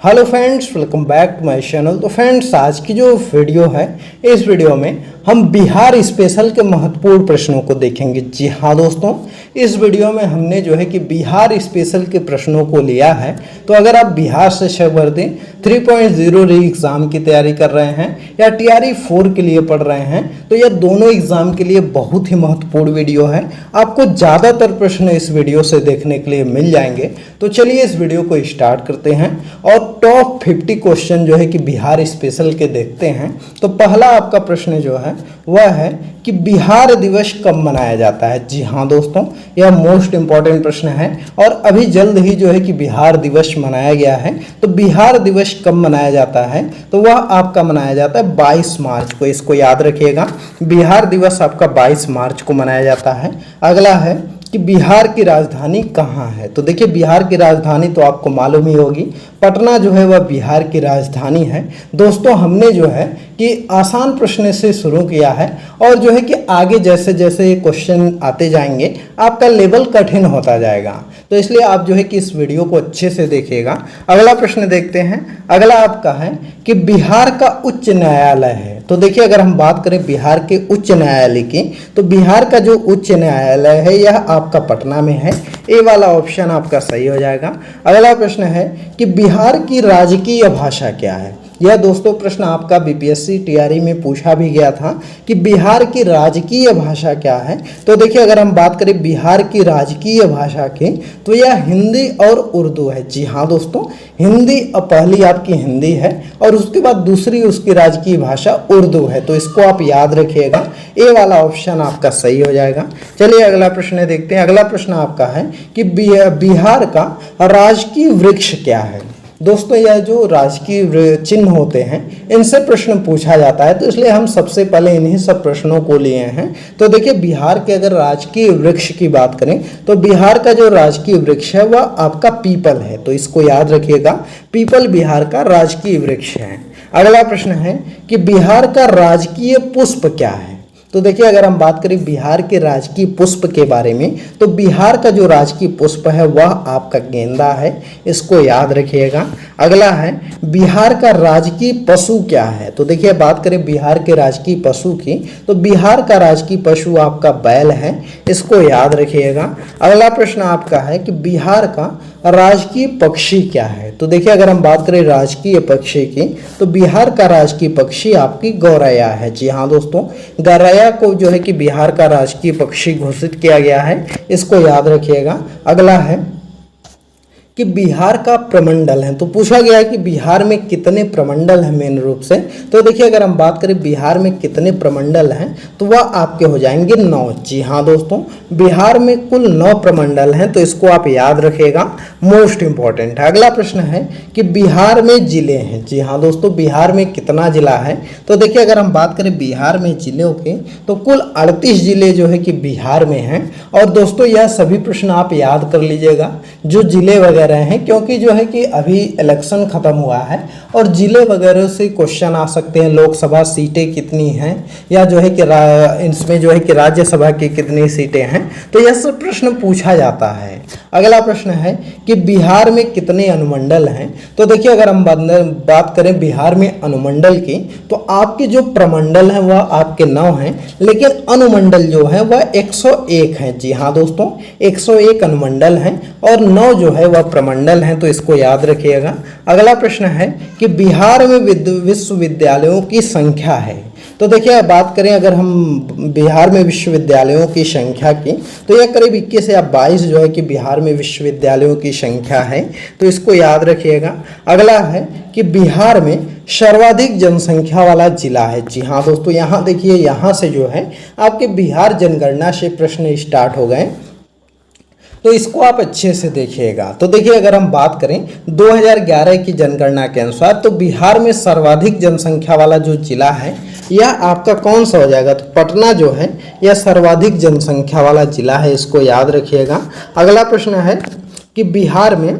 Hello friends, welcome back to my channel. तो friends, आज की जो वीडियो है, इस वीडियो में हम बिहार स्पेशल के महत्वपूर्ण प्रश्नों को देखेंगे। जी हाँ दोस्तों, इस वीडियो में हमने जो है कि बिहार स्पेशल के प्रश्नों को लिया है। तो अगर आप बिहार से छात्रवृत्ति 3.0 री एग्ज़ाम की तैयारी कर रहे हैं या TRE 4 के लिए पढ़ रहे हैं, तो यह दोनों एग्ज़ाम के लिए बहुत ही महत्वपूर्ण वीडियो है। आपको ज़्यादातर प्रश्न इस वीडियो से देखने के लिए मिल जाएंगे। तो चलिए इस वीडियो को स्टार्ट करते हैं और टॉप 50 क्वेश्चन जो है कि बिहार स्पेशल के देखते हैं। तो पहला आपका प्रश्न जो है वह है कि बिहार दिवस कब मनाया जाता है। जी हाँ दोस्तों, यह मोस्ट इंपॉर्टेंट प्रश्न है और अभी जल्द ही जो है कि बिहार दिवस मनाया गया है। तो बिहार दिवस कब मनाया जाता है, तो वह आपका मनाया जाता है 22 मार्च को। इसको याद रखिएगा, बिहार दिवस आपका 22 मार्च को मनाया जाता है। अगला है कि बिहार की राजधानी कहाँ है। तो देखिए, बिहार की राजधानी तो आपको मालूम ही होगी, पटना जो है वह बिहार की राजधानी है। दोस्तों, हमने जो है कि आसान प्रश्न से शुरू किया है और जो है कि आगे जैसे जैसे ये क्वेश्चन आते जाएंगे आपका लेवल कठिन होता जाएगा। तो इसलिए आप जो है कि इस वीडियो को अच्छे से देखिएगा। अगला प्रश्न देखते हैं। अगला आपका है कि बिहार का उच्च न्यायालय है। तो देखिए, अगर हम बात करें बिहार के उच्च न्यायालय की, तो बिहार का जो उच्च न्यायालय है यह आपका पटना में है। ए वाला ऑप्शन आपका सही हो जाएगा। अगला प्रश्न है कि बिहार की राजकीय भाषा क्या है। यह दोस्तों प्रश्न आपका BPSC TRE में पूछा भी गया था कि बिहार की राजकीय भाषा क्या है। तो देखिए, अगर हम बात करें बिहार की राजकीय भाषा की, तो यह हिंदी और उर्दू है। जी हाँ दोस्तों, हिंदी पहली आपकी हिंदी है और उसके बाद दूसरी उसकी राजकीय भाषा उर्दू है। तो इसको आप याद रखिएगा, ए वाला ऑप्शन आपका सही हो जाएगा। चलिए अगला प्रश्न देखते हैं। अगला प्रश्न आपका है कि बिहार का राजकीय वृक्ष क्या है। दोस्तों, यह जो राजकीय चिन्ह होते हैं इनसे प्रश्न पूछा जाता है, तो इसलिए हम सबसे पहले इन्हीं सब प्रश्नों को लिए हैं। तो देखिए, बिहार के अगर राजकीय वृक्ष की बात करें तो बिहार का जो राजकीय वृक्ष है वह आपका पीपल है। तो इसको याद रखिएगा, पीपल बिहार का राजकीय वृक्ष है। अगला प्रश्न है कि बिहार का राजकीय पुष्प क्या है। तो देखिए, अगर हम बात करें बिहार के राजकीय पुष्प के बारे में, तो बिहार का जो राजकीय पुष्प है वह आपका गेंदा है। इसको याद रखिएगा। अगला है बिहार का राजकीय पशु क्या है। तो देखिए, बात करें बिहार के राजकीय पशु की, तो बिहार का राजकीय पशु आपका बैल है। इसको याद रखिएगा। अगला प्रश्न आपका है कि बिहार का राजकीय पक्षी क्या है। तो देखिए, अगर हम बात करें राजकीय पक्षी की, तो बिहार का राजकीय पक्षी आपकी गौरैया है। जी हाँ दोस्तों, गौरैया को जो है कि बिहार का राजकीय पक्षी घोषित किया गया है। इसको याद रखिएगा। अगला है कि बिहार का प्रमंडल है। तो पूछा गया है कि बिहार में कितने प्रमंडल हैं मेन रूप से। तो देखिए, अगर हम बात करें बिहार में कितने प्रमंडल हैं, तो वह आपके हो जाएंगे 9। जी हाँ दोस्तों, बिहार में कुल 9 प्रमंडल हैं। तो इसको आप याद रखिएगा, मोस्ट इंपॉर्टेंट है। अगला प्रश्न है कि बिहार में जिले हैं। जी हाँ दोस्तों, बिहार में कितना जिला है। तो देखिए, अगर हम बात करें बिहार में जिलों की, तो कुल 38 जिले जो है कि बिहार में हैं। और दोस्तों, यह सभी प्रश्न आप याद कर लीजिएगा जो जिले वगैरह हैं, क्योंकि जो है कि अभी इलेक्शन खत्म हुआ है और जिले वगैरह से क्वेश्चन आ सकते हैं। लोकसभा सीटें कितनी हैं, या जो है कि इसमें जो है कि राज्यसभा की कितनी सीटें हैं, तो यह सब प्रश्न पूछा जाता है। अगला प्रश्न है कि बिहार में कितने अनुमंडल हैं। तो देखिए, अगर हम बात करें बिहार में अनुमंडल की, तो आपके जो प्रमंडल हैं वह आपके 9 हैं, लेकिन अनुमंडल जो है वह 101 हैं। जी हाँ दोस्तों, 101 अनुमंडल हैं और 9 जो है वह प्रमंडल हैं। तो इसको याद रखिएगा। अगला प्रश्न है कि बिहार में विश्वविद्यालयों की संख्या है। तो देखिए, बात करें अगर हम बिहार में विश्वविद्यालयों की संख्या की, तो यह करीब 21 या 22 जो है कि बिहार में विश्वविद्यालयों की संख्या है। तो इसको याद रखिएगा। अगला है कि बिहार में सर्वाधिक जनसंख्या वाला जिला है। जी हाँ दोस्तों, यहाँ देखिए, यहाँ से जो है आपके बिहार जनगणना से प्रश्न स्टार्ट हो गए, तो इसको आप अच्छे से देखिएगा। तो देखिए, अगर हम बात करें 2011 की जनगणना के अनुसार, तो बिहार में सर्वाधिक जनसंख्या वाला जो जिला है यह आपका कौन सा हो जाएगा। तो पटना जो है यह सर्वाधिक जनसंख्या वाला जिला है। इसको याद रखिएगा। अगला प्रश्न है कि बिहार में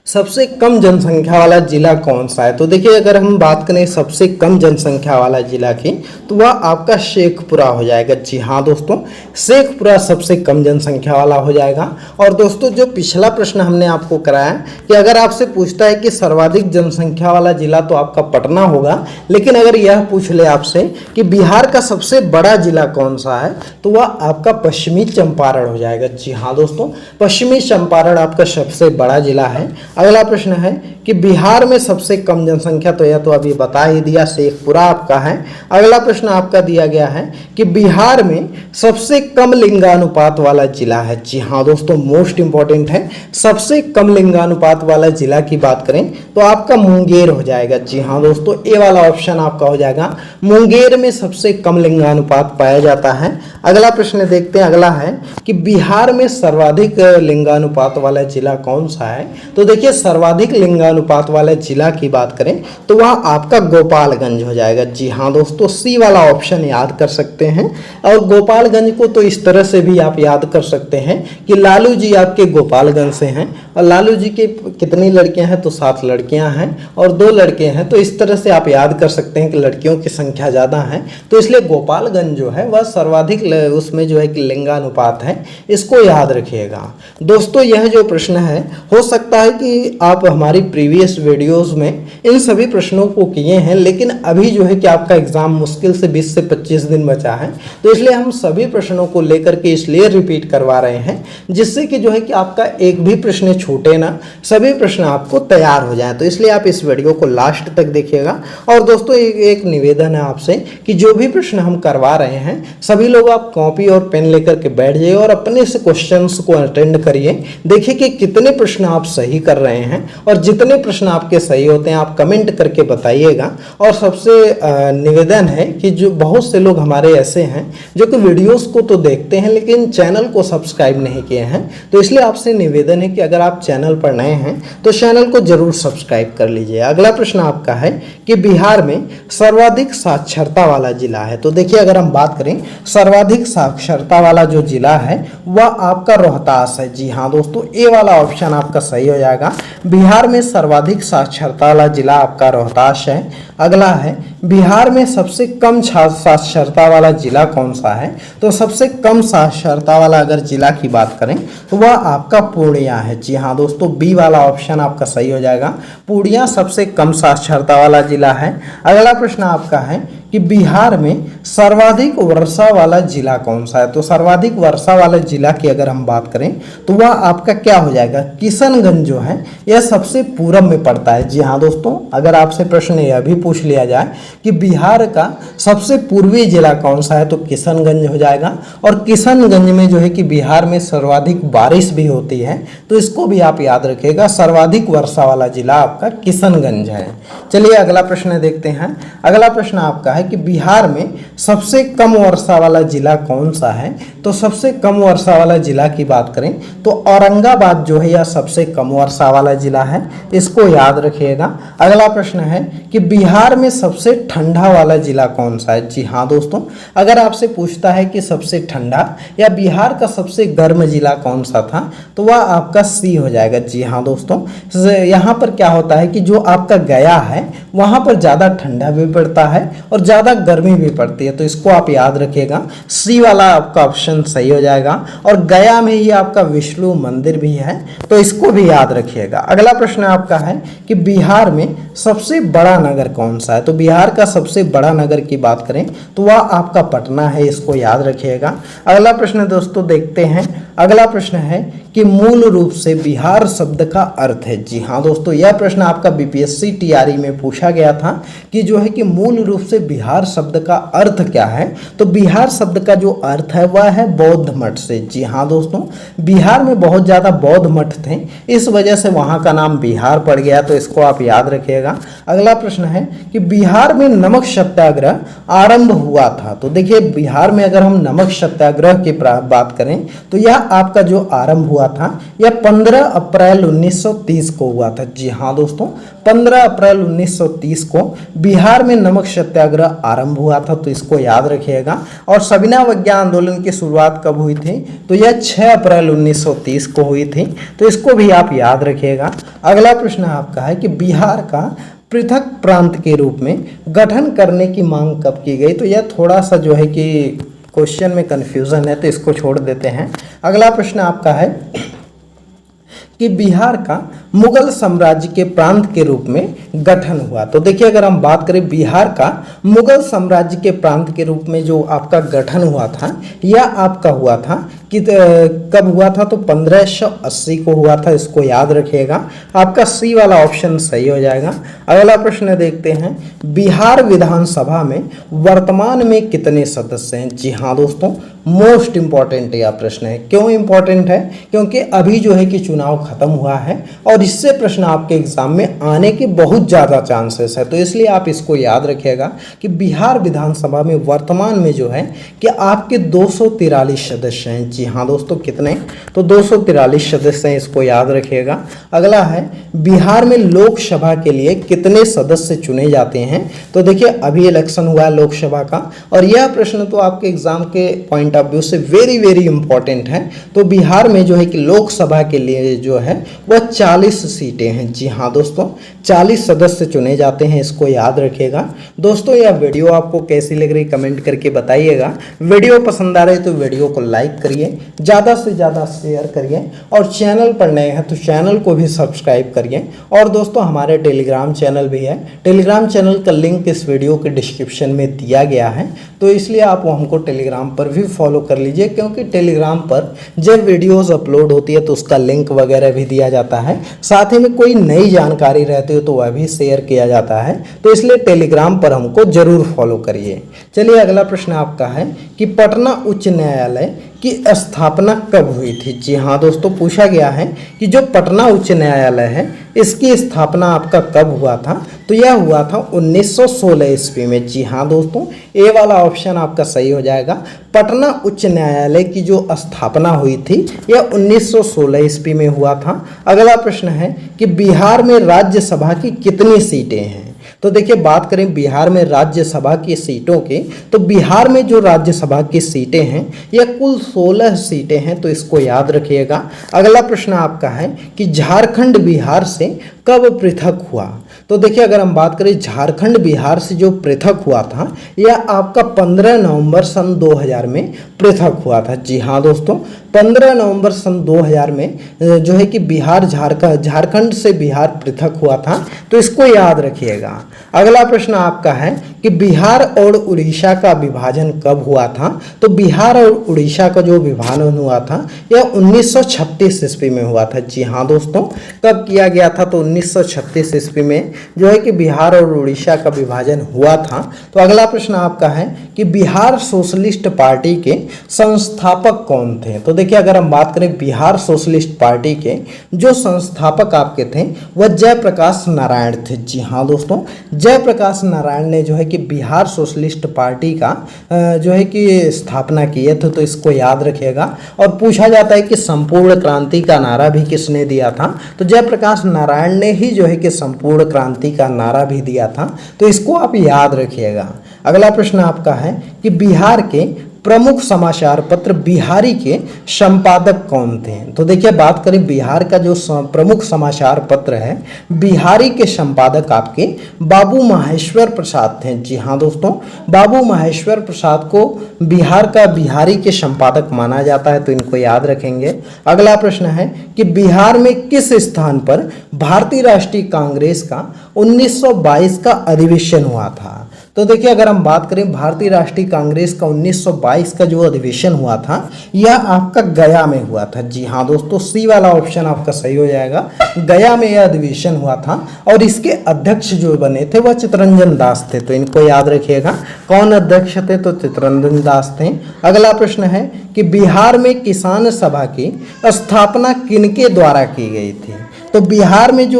सबसे कम जनसंख्या वाला जिला कौन सा है? तो देखिए, अगर हम बात करें सबसे कम जनसंख्या वाला जिला की, तो वह आपका शेखपुरा हो जाएगा। जी हाँ दोस्तों, शेखपुरा सबसे कम जनसंख्या वाला हो जाएगा। और दोस्तों, जो पिछला प्रश्न हमने आपको कराया कि अगर आपसे पूछता है कि सर्वाधिक जनसंख्या वाला जिला, तो आपका पटना होगा। लेकिन अगर यह पूछ ले आपसे कि बिहार का सबसे बड़ा जिला कौन सा है, तो वह आपका पश्चिमी चंपारण हो जाएगा। जी हाँ दोस्तों, पश्चिमी चंपारण आपका सबसे बड़ा जिला है। अगला प्रश्न है कि बिहार में सबसे कम जनसंख्या, तो यह तो अभी बता ही दिया, शेखपुरा आपका है। अगला प्रश्न आपका दिया गया है कि बिहार में सबसे कम लिंगानुपात वाला जिला है। जी हाँ दोस्तों, मोस्ट इंपॉर्टेंट है। सबसे कम लिंगानुपात वाला जिला की बात करें तो आपका मुंगेर हो जाएगा। जी हाँ दोस्तों, ए वाला ऑप्शन आपका हो जाएगा। मुंगेर में सबसे कम लिंगानुपात पाया जाता है। अगला प्रश्न देखते हैं। अगला है कि बिहार में सर्वाधिक लिंगानुपात वाला जिला कौन सा है? तो देखिए, सर्वाधिक लिंगानुपात वाले जिला की बात करें तो वह आपका गोपालगंज हो जाएगा। जी हाँ दोस्तों, सी वाला ऑप्शन याद कर सकते हैं। और गोपालगंज को तो इस तरह से भी आप याद कर सकते हैं कि लालू जी आपके गोपालगंज से हैं, और लालू जी के कितनी लड़कियां हैं? तो 7 लड़कियां हैं और 2 लड़के हैं। तो इस तरह से आप याद कर सकते हैं कि लड़कियों की संख्या ज़्यादा है, तो इसलिए गोपालगंज जो है वह सर्वाधिक उसमें जो है कि लिंगानुपात है, इसको याद रखिएगा। दोस्तों, यह जो प्रश्न है, हो सकता है कि आप हमारी प्रीवियस वीडियोस में इन सभी प्रश्नों को किए हैं, लेकिन अभी जो है कि आपका एग्जाम मुश्किल से 20 से 25 दिन बचा है, तो इसलिए हम सभी प्रश्नों को लेकर के इसलिए रिपीट करवा रहे हैं, जिससे कि जो है कि आपका एक भी प्रश्न छूटे ना, सभी प्रश्न आपको तैयार हो जाए। तो इसलिए आप इस वीडियो को लास्ट तक देखिएगा। और दोस्तों, एक निवेदन है आपसे कि जो भी प्रश्न हम करवा रहे हैं, सभी लोग आप कॉपी और पेन लेकर के बैठ जाइए और अपने से क्वेश्चंस को अटेंड करिए। देखिए कि कितने प्रश्न आप सही कर रहे हैं, और जितने प्रश्न आपके सही होते हैं आप कमेंट करके बताइएगा। और सबसे निवेदन है कि जो बहुत से लोग हमारे ऐसे हैं जो कि वीडियोस को तो देखते हैं लेकिन चैनल को सब्सक्राइब नहीं किए हैं, तो इसलिए आपसे निवेदन है कि अगर आप चैनल पर नए हैं तो चैनल को जरूर सब्सक्राइब कर लीजिए। अगला प्रश्न आपका है कि बिहार में सर्वाधिक साक्षरता वाला जिला है। तो देखिए, अगर हम बात करें सर्वाधिक साक्षरता वाला जो जिला है वह आपका रोहतास है। जी हाँ दोस्तों, ए वाला ऑप्शन आपका सही हो जाएगा। बिहार में सर्वाधिक साक्षरता वाला जिला आपका रोहतास है। अगला है, बिहार में सबसे कम साक्षरता वाला जिला कौन सा है? तो सबसे कम साक्षरता वाला अगर जिला की बात करें तो वह आपका पूर्णिया है। जी हाँ दोस्तों, बी वाला ऑप्शन आपका सही हो जाएगा। पूर्णिया सबसे कम साक्षरता वाला जिला है। अगला प्रश्न आपका है कि बिहार में सर्वाधिक वर्षा वाला जिला कौन सा है? तो सर्वाधिक वर्षा वाले जिला की अगर हम बात करें तो वह आपका क्या हो जाएगा? किशनगंज जो है यह सबसे पूरब में पड़ता है। जी हाँ दोस्तों, अगर आपसे प्रश्न यह भी पूछ लिया जाए कि बिहार का सबसे पूर्वी जिला कौन सा है, तो किशनगंज हो जाएगा। और किशनगंज में जो है कि बिहार में सर्वाधिक बारिश भी होती है, तो इसको भी आप याद रखिएगा। सर्वाधिक वर्षा वाला जिला आपका किशनगंज है। चलिए अगला प्रश्न देखते हैं। अगला प्रश्न आपका है कि बिहार में सबसे कम वर्षा वाला जिला कौन सा है? तो सबसे कम वर्षा वाला जिला की बात करें तो औरंगाबाद जो है यह सबसे कम वर्षा वाला जिला है, इसको याद रखिएगा। अगला प्रश्न है कि बिहार में सबसे ठंडा वाला जिला कौन सा है? जी हाँ दोस्तों, अगर आपसे पूछता है कि सबसे ठंडा या बिहार का सबसे गर्म जिला कौन सा था, तो वह आपका सी हो जाएगा। जी हाँ दोस्तों, यहाँ पर क्या होता है कि जो आपका गया है वहाँ पर ज़्यादा ठंडा भी पड़ता है और ज़्यादा गर्मी भी पड़ती है, तो इसको आप याद रखिएगा। सी वाला आपका ऑप्शन सही हो जाएगा। और गया में ही आपका विष्णु मंदिर भी है, तो इसको भी याद रखिएगा। अगला प्रश्न आपका है कि बिहार में सबसे बड़ा नगर कौन सा है? तो बिहार का सबसे बड़ा नगर की बात करें तो वह आपका पटना है, इसको याद रखिएगा। अगला प्रश्न दोस्तों देखते हैं। अगला प्रश्न है कि मूल रूप से बिहार शब्द का अर्थ है। जी हाँ दोस्तों, यह प्रश्न आपका बीपीएससी टीआरई में पूछा गया था कि जो है कि मूल रूप से बिहार शब्द का अर्थ क्या है? तो बिहार शब्द का जो अर्थ है वह है बौद्ध मठ से। जी हाँ दोस्तों, बिहार में बहुत ज़्यादा बौद्ध मठ थे, इस वजह से वहाँ का नाम बिहार पड़ गया, तो इसको आप याद रखिएगा। अगला प्रश्न है कि बिहार में नमक सत्याग्रह आरंभ हुआ था। तो देखिए बिहार में अगर हम नमक सत्याग्रह की बात करें तो यह आपका जो आरंभ हुआ था यह 15 अप्रैल 1930 को हुआ था। जी हाँ दोस्तों, 15 अप्रैल 1930 को बिहार में नमक सत्याग्रह आरंभ हुआ था, तो इसको याद रखिएगा। और सविनय अवज्ञा आंदोलन की शुरुआत कब हुई थी? तो यह 6 अप्रैल 1930 को हुई थी, तो इसको भी आप याद रखिएगा। अगला प्रश्न आपका है कि बिहार का पृथक प्रांत के रूप में गठन करने की मांग कब की गई? तो यह थोड़ा सा जो है कि क्वेश्चन में कंफ्यूजन है, तो इसको छोड़ देते हैं। अगला प्रश्न आपका है कि बिहार का मुगल साम्राज्य के प्रांत के रूप में गठन हुआ। तो देखिए अगर हम बात करें बिहार का मुगल साम्राज्य के प्रांत के रूप में जो आपका गठन हुआ था, यह आपका हुआ था कि कब हुआ था? तो 1580 को हुआ था, इसको याद रखिएगा। आपका सी वाला ऑप्शन सही हो जाएगा। अगला प्रश्न देखते हैं, बिहार विधानसभा में वर्तमान में कितने सदस्य हैं? जी हाँ दोस्तों, मोस्ट इंपॉर्टेंट यह प्रश्न है। क्यों इंपॉर्टेंट है? क्योंकि अभी जो है कि चुनाव खत्म हुआ है और इससे प्रश्न आपके एग्जाम में आने के बहुत ज़्यादा चांसेस है, तो इसलिए आप इसको याद रखिएगा कि बिहार विधानसभा में वर्तमान में जो है कि आपके 243 सदस्य हैं। जी हाँ दोस्तों, कितने? तो 243 सदस्य हैं, इसको याद रखिएगा। अगला है, बिहार में लोकसभा के लिए कितने सदस्य चुने जाते हैं? तो देखिए अभी इलेक्शन हुआ है लोकसभा का, और यह प्रश्न तो आपके एग्जाम के पॉइंट ऑफ व्यू से वेरी वेरी इंपॉर्टेंट है। तो बिहार में जो है कि लोकसभा के लिए जो है वह 40 सीटें हैं। जी हाँ दोस्तों, 40 सदस्य चुने जाते हैं, इसको याद रखिएगा। दोस्तों यह वीडियो आपको कैसी लग रही कमेंट करके बताइएगा। वीडियो पसंद आ रही तो वीडियो को लाइक करिए, ज़्यादा से ज़्यादा शेयर करिए, और चैनल पर नए हैं तो चैनल को भी सब्सक्राइब करिए। और दोस्तों हमारे टेलीग्राम चैनल भी है, टेलीग्राम चैनल का लिंक इस वीडियो के डिस्क्रिप्शन में दिया गया है, तो इसलिए आप हमको टेलीग्राम पर भी फॉलो कर लीजिए, क्योंकि टेलीग्राम पर जब वीडियोस अपलोड होती है तो उसका लिंक वगैरह भी दिया जाता है, साथ ही में कोई नई जानकारी रहती है तो वह भी शेयर किया जाता है, तो इसलिए टेलीग्राम पर हमको जरूर फॉलो करिए। चलिए अगला प्रश्न आपका है कि पटना उच्च न्यायालय की स्थापना कब हुई थी? जी हाँ दोस्तों, पूछा गया है कि जो पटना उच्च न्यायालय है इसकी स्थापना आपका कब हुआ था? तो यह हुआ था 1916 ईस्वी में। जी हाँ दोस्तों, ए वाला ऑप्शन आपका सही हो जाएगा। पटना उच्च न्यायालय की जो स्थापना हुई थी यह 1916 ईस्वी में हुआ था। अगला प्रश्न है कि बिहार में राज्यसभा की कितनी सीटें हैं? तो देखिए बात करें बिहार में राज्यसभा की सीटों की, तो बिहार में जो राज्यसभा की सीटें हैं यह कुल 16 सीटें हैं, तो इसको याद रखिएगा। अगला प्रश्न आपका है कि झारखंड बिहार से कब पृथक हुआ? तो देखिए अगर हम बात करें झारखंड बिहार से जो पृथक हुआ था यह आपका 15 नवंबर सन 2000 में पृथक हुआ था। जी हाँ दोस्तों, 15 नवंबर सन 2000 में जो है कि बिहार झारखंड से बिहार पृथक हुआ था, तो इसको याद रखिएगा। अगला प्रश्न आपका है कि बिहार और उड़ीसा का विभाजन कब हुआ था? तो बिहार और उड़ीसा का जो विभाजन हुआ था यह 1936 ईस्वी में हुआ था। जी हाँ दोस्तों, कब किया गया था? तो 1936 ईस्वी में जो है कि बिहार और उड़ीसा का विभाजन हुआ था। तो अगला प्रश्न आपका है कि बिहार सोशलिस्ट पार्टी के संस्थापक कौन थे? तो देखिए अगर हम बात करें बिहार सोशलिस्ट पार्टी के जो संस्थापक आपके थे वह जयप्रकाश नारायण थे। जी हाँ दोस्तों, जयप्रकाश नारायण ने जो है कि बिहार सोशलिस्ट पार्टी का जो है कि स्थापना किए थे, तो इसको याद रखिएगा। और पूछा जाता है कि संपूर्ण क्रांति का नारा भी किसने दिया था? तो जयप्रकाश नारायण ने ही जो है कि संपूर्ण क्रांति का नारा भी दिया था, तो इसको आप याद रखिएगा। अगला प्रश्न आपका है कि बिहार के प्रमुख समाचार पत्र बिहारी के संपादक कौन थे? तो देखिए बात करें बिहार का जो प्रमुख समाचार पत्र है बिहारी के संपादक आपके बाबू महेश्वर प्रसाद थे। जी हाँ दोस्तों, बाबू महेश्वर प्रसाद को बिहार का बिहारी के संपादक माना जाता है, तो इनको याद रखेंगे। अगला प्रश्न है कि बिहार में किस स्थान पर भारतीय राष्ट्रीय कांग्रेस का 1922 का अधिवेशन हुआ था? तो देखिए अगर हम बात करें भारतीय राष्ट्रीय कांग्रेस का 1922 का जो अधिवेशन हुआ था यह आपका गया में हुआ था। जी हाँ दोस्तों, सी वाला ऑप्शन आपका सही हो जाएगा। गया में यह अधिवेशन हुआ था और इसके अध्यक्ष जो बने थे वह चित्तरंजन दास थे, तो इनको याद रखिएगा। कौन अध्यक्ष थे? तो चित्तरंजन दास थे। अगला प्रश्न है कि बिहार में किसान सभा की स्थापना किनके द्वारा की गई थी? तो बिहार में जो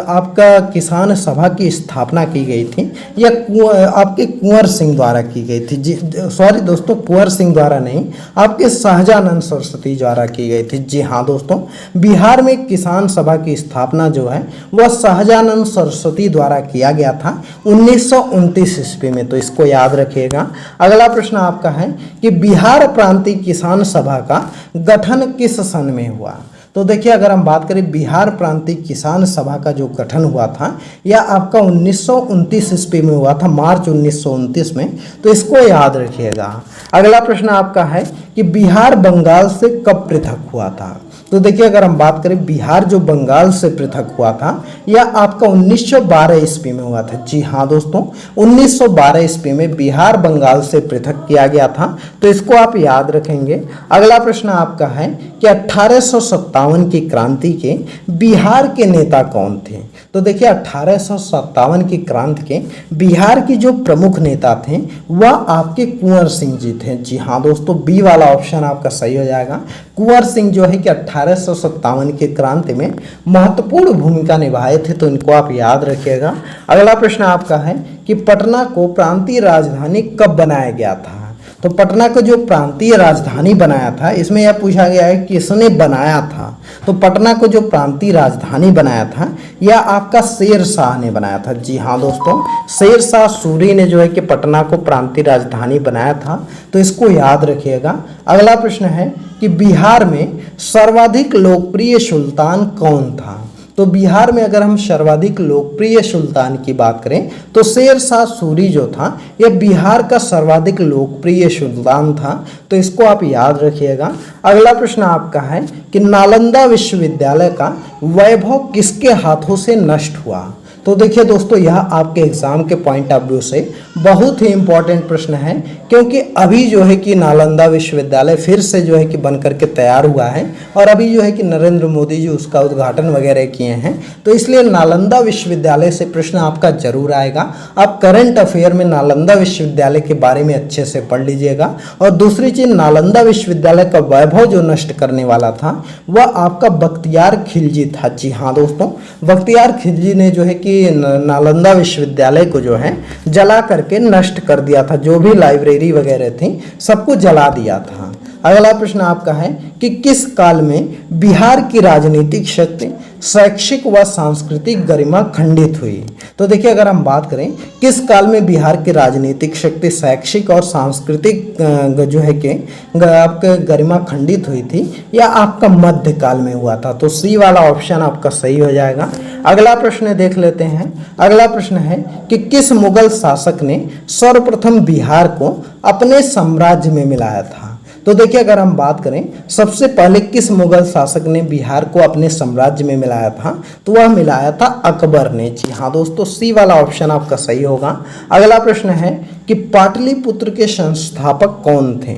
आपका किसान सभा की स्थापना की गई थी यह आपके कुंवर सिंह द्वारा की गई थी। जी सॉरी दोस्तों, कुंवर सिंह द्वारा नहीं, आपके सहजानंद सरस्वती द्वारा की गई थी। जी हाँ दोस्तों, बिहार में किसान सभा की स्थापना जो है वह सहजानंद सरस्वती द्वारा किया गया था 1929 ईस्वी में, तो इसको याद रखिएगा। अगला प्रश्न आपका है कि बिहार प्रांतीय किसान सभा का गठन किस सन में हुआ। तो देखिए, अगर हम बात करें बिहार प्रांतीय किसान सभा का जो गठन हुआ था यह आपका 1929 ईस्वी में हुआ था, मार्च 1929 में, तो इसको याद रखिएगा। अगला प्रश्न आपका है कि बिहार बंगाल से कब पृथक हुआ था। तो देखिए, अगर हम बात करें बिहार जो बंगाल से पृथक हुआ था यह आपका 1912 ईस्वी में हुआ था। जी हाँ दोस्तों, 1912 ईस्वी में बिहार बंगाल से पृथक किया गया था, तो इसको आप याद रखेंगे। अगला प्रश्न आपका है कि 1857 की क्रांति के बिहार के नेता कौन थे। तो देखिए, 1857 की क्रांति के बिहार के जो प्रमुख नेता थे वह आपके कुंवर सिंह जी थे। जी हाँ दोस्तों, बी वाला ऑप्शन आपका सही हो जाएगा। कुंवर सिंह जो है कि 1857 की क्रांति में महत्वपूर्ण भूमिका निभाए थे, तो इनको आप याद रखिएगा। अगला प्रश्न आपका है कि पटना को प्रांतीय राजधानी कब बनाया गया था। तो पटना को जो प्रांतीय राजधानी बनाया था, इसमें यह पूछा गया है कि किसने बनाया था। तो पटना को जो प्रांतीय राजधानी बनाया था यह आपका शेर शाह ने बनाया था। जी हाँ दोस्तों, शेर शाह सूरी ने जो है कि पटना को प्रांतीय राजधानी बनाया था, तो इसको याद रखिएगा। अगला प्रश्न है कि बिहार में सर्वाधिक लोकप्रिय सुल्तान कौन था। तो बिहार में अगर हम सर्वाधिक लोकप्रिय सुल्तान की बात करें तो शेर शाह सूरी जो था यह बिहार का सर्वाधिक लोकप्रिय सुल्तान था, तो इसको आप याद रखिएगा। अगला प्रश्न आपका है कि नालंदा विश्वविद्यालय का वैभव किसके हाथों से नष्ट हुआ। तो देखिए दोस्तों, यह आपके एग्जाम के पॉइंट ऑफ व्यू से बहुत ही इम्पोर्टेंट प्रश्न है, क्योंकि अभी जो है कि नालंदा विश्वविद्यालय फिर से जो है कि बन करके तैयार हुआ है और अभी जो है कि नरेंद्र मोदी जी उसका उद्घाटन वगैरह किए हैं, तो इसलिए नालंदा विश्वविद्यालय से प्रश्न आपका जरूर आएगा। आप करंट अफेयर में नालंदा विश्वविद्यालय के बारे में अच्छे से पढ़ लीजिएगा। और दूसरी चीज़, नालंदा विश्वविद्यालय का वैभव जो नष्ट करने वाला था वह आपका बख्तियार खिलजी था। जी हाँ दोस्तों, बख्तियार खिलजी ने जो है कि नालंदा विश्वविद्यालय को जो है जला करके नष्ट कर दिया था, जो भी लाइब्रेरी वगैरह थी सबको जला दिया था। अगला प्रश्न आपका है कि किस काल में बिहार की राजनीतिक शक्ति, शैक्षिक व सांस्कृतिक गरिमा खंडित हुई। तो देखिए, अगर हम बात करें किस काल में बिहार की राजनीतिक शक्ति, शैक्षिक और सांस्कृतिक जो है कि आपके गरिमा खंडित हुई थी, यह आपका मध्यकाल में हुआ था, तो सी वाला ऑप्शन आपका सही हो जाएगा। अगला प्रश्न देख लेते हैं। अगला प्रश्न है कि किस मुगल शासक ने सर्वप्रथम बिहार को अपने साम्राज्य में मिलाया था। तो देखिए, अगर हम बात करें सबसे पहले किस मुगल शासक ने बिहार को अपने साम्राज्य में मिलाया था, तो वह मिलाया था अकबर ने। जी हाँ दोस्तों, सी वाला ऑप्शन आपका सही होगा। अगला प्रश्न है कि पाटलिपुत्र के संस्थापक कौन थे।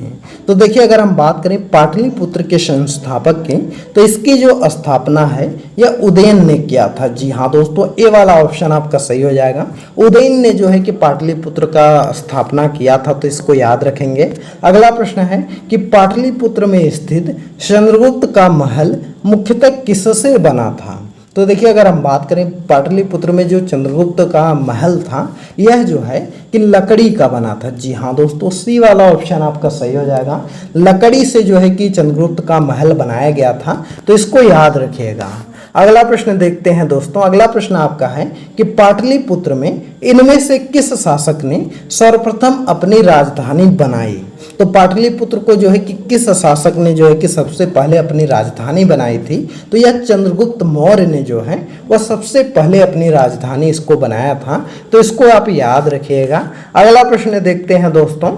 तो देखिए, अगर हम बात करें पाटलिपुत्र के संस्थापक की, तो इसकी जो स्थापना है यह उदयन ने किया था। जी हाँ दोस्तों, ए वाला ऑप्शन आपका सही हो जाएगा। उदयन ने जो है कि पाटलिपुत्र का स्थापना किया था, तो इसको याद रखेंगे। अगला प्रश्न है कि पाटलिपुत्र में स्थित चंद्रगुप्त का महल मुख्यतः किससे बना था। तो देखिए, अगर हम बात करें पाटलिपुत्र में जो चंद्रगुप्त का महल था यह जो है कि लकड़ी का बना था। जी हाँ दोस्तों, सी वाला ऑप्शन आपका सही हो जाएगा। लकड़ी से जो है कि चंद्रगुप्त का महल बनाया गया था, तो इसको याद रखिएगा। अगला प्रश्न देखते हैं दोस्तों। अगला प्रश्न आपका है कि पाटलिपुत्र में इनमें से किस शासक ने सर्वप्रथम अपनी राजधानी बनाई। तो पाटलिपुत्र को जो है कि किस शासक ने जो है कि सबसे पहले अपनी राजधानी बनाई थी, तो यह चंद्रगुप्त मौर्य ने जो है वह सबसे पहले अपनी राजधानी इसको बनाया था, तो इसको आप याद रखिएगा। अगला प्रश्न देखते हैं दोस्तों।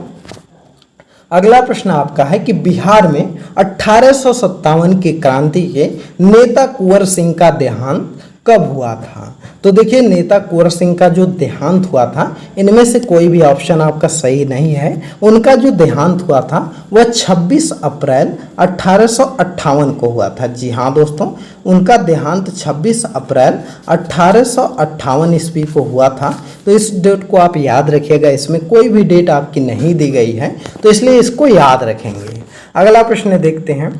अगला प्रश्न आपका है कि बिहार में 1857 की क्रांति के नेता कुंवर सिंह का देहांत कब हुआ था। तो देखिए, नेता कुंवर सिंह का जो देहांत हुआ था, इनमें से कोई भी ऑप्शन आपका सही नहीं है। उनका जो देहांत हुआ था वह 26 अप्रैल 1858 को हुआ था। जी हाँ दोस्तों, उनका देहांत 26 अप्रैल 1858 ईस्वी को हुआ था, तो इस डेट को आप याद रखिएगा। इसमें कोई भी डेट आपकी नहीं दी गई है, तो इसलिए इसको याद रखेंगे। अगला प्रश्न देखते हैं।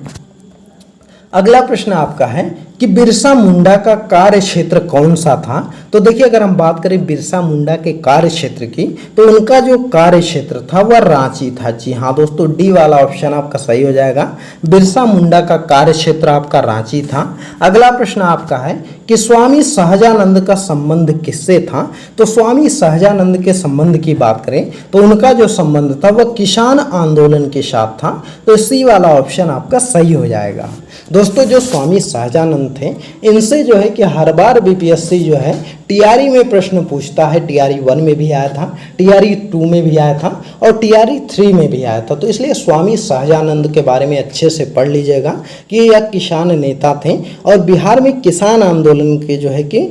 अगला प्रश्न आपका है कि बिरसा मुंडा का कार्य क्षेत्र कौन सा था। तो देखिए अगर हम बात करें बिरसा मुंडा के कार्य क्षेत्र की, तो उनका जो कार्य क्षेत्र था वह रांची था। जी हाँ दोस्तों, डी वाला ऑप्शन आपका सही हो जाएगा। बिरसा मुंडा का कार्य क्षेत्र आपका रांची था। अगला प्रश्न आपका है कि स्वामी सहजानंद का संबंध किससे था। तो स्वामी सहजानंद के संबंध की बात करें तो उनका जो संबंध था वह किसान आंदोलन के साथ था। तो सी वाला ऑप्शन आपका सही हो जाएगा। दोस्तों जो स्वामी सहजानंद थे, इनसे जो है कि हर बार बीपीएससी जो है टीआरई में प्रश्न पूछता है। टीआरई 1 में भी आया था, टीआरई 2 में भी आया था और टीआरई 3 में भी आया था। तो इसलिए स्वामी सहजानंद के बारे में अच्छे से पढ़ लीजिएगा कि यह किसान नेता थे और बिहार में किसान आंदोलन के जो है कि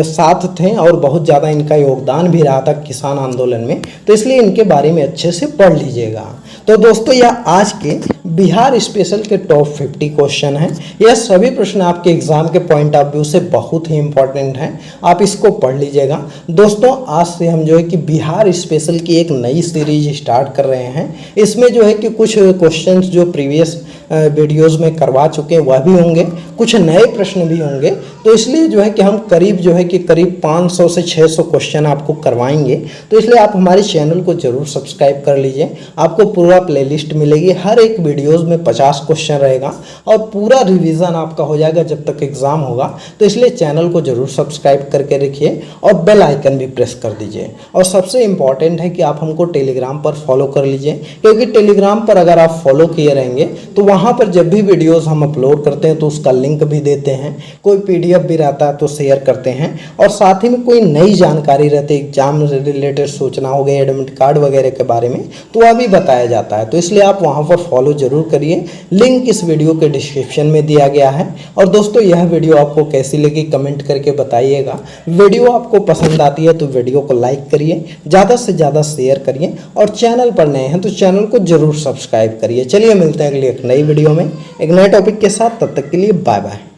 साथ थे और बहुत ज़्यादा इनका योगदान भी रहा था किसान आंदोलन में। तो इसलिए इनके बारे में अच्छे से पढ़ लीजिएगा। तो दोस्तों यह आज के बिहार स्पेशल के टॉप 50 क्वेश्चन हैं। यह सभी प्रश्न आपके एग्जाम के पॉइंट ऑफ व्यू से बहुत ही इंपॉर्टेंट हैं, आप इसको पढ़ लीजिएगा। दोस्तों आज से हम जो है कि बिहार स्पेशल की एक नई सीरीज स्टार्ट कर रहे हैं। इसमें जो है कि कुछ क्वेश्चंस जो प्रीवियस वीडियोस में करवा चुके हैं वह भी होंगे, कुछ नए प्रश्न भी होंगे। तो इसलिए जो है कि हम करीब 500 से 600 क्वेश्चन आपको करवाएंगे। तो इसलिए आप हमारे चैनल को जरूर सब्सक्राइब कर लीजिए। आपको पूरा प्लेलिस्ट मिलेगी, हर एक वीडियोस में 50 क्वेश्चन रहेगा और पूरा रिवीजन आपका हो जाएगा जब तक एग्जाम होगा। तो इसलिए चैनल को जरूर सब्सक्राइब करके रखिए और बेल आइकन भी प्रेस कर दीजिए। और सबसे इंपॉर्टेंट है कि आप हमको टेलीग्राम पर फॉलो कर लीजिए, क्योंकि टेलीग्राम पर अगर आप फॉलो किए रहेंगे तो वहाँ पर जब भी वीडियोस हम अपलोड करते हैं तो उसका लिंक भी देते हैं, कोई पीडीएफ भी रहता है तो शेयर करते हैं, और साथ ही में कोई नई जानकारी रहती है एग्जाम से रिलेटेड सूचना हो गई, एडमिट कार्ड वगैरह के बारे में, तो वह भी बताया जाता है। तो इसलिए आप वहाँ पर फॉलो जरूर करिए। लिंक इस वीडियो के डिस्क्रिप्शन में दिया गया है। और दोस्तों यह वीडियो आपको कैसी लगी कमेंट करके बताइएगा। वीडियो आपको पसंद आती है तो वीडियो को लाइक करिए, ज़्यादा से ज़्यादा शेयर करिए, और चैनल पर नए हैं तो चैनल को जरूर सब्सक्राइब करिए। चलिए मिलते हैं अगली एक नई वीडियो में एक नए टॉपिक के साथ। तब तक के लिए बाय बाय।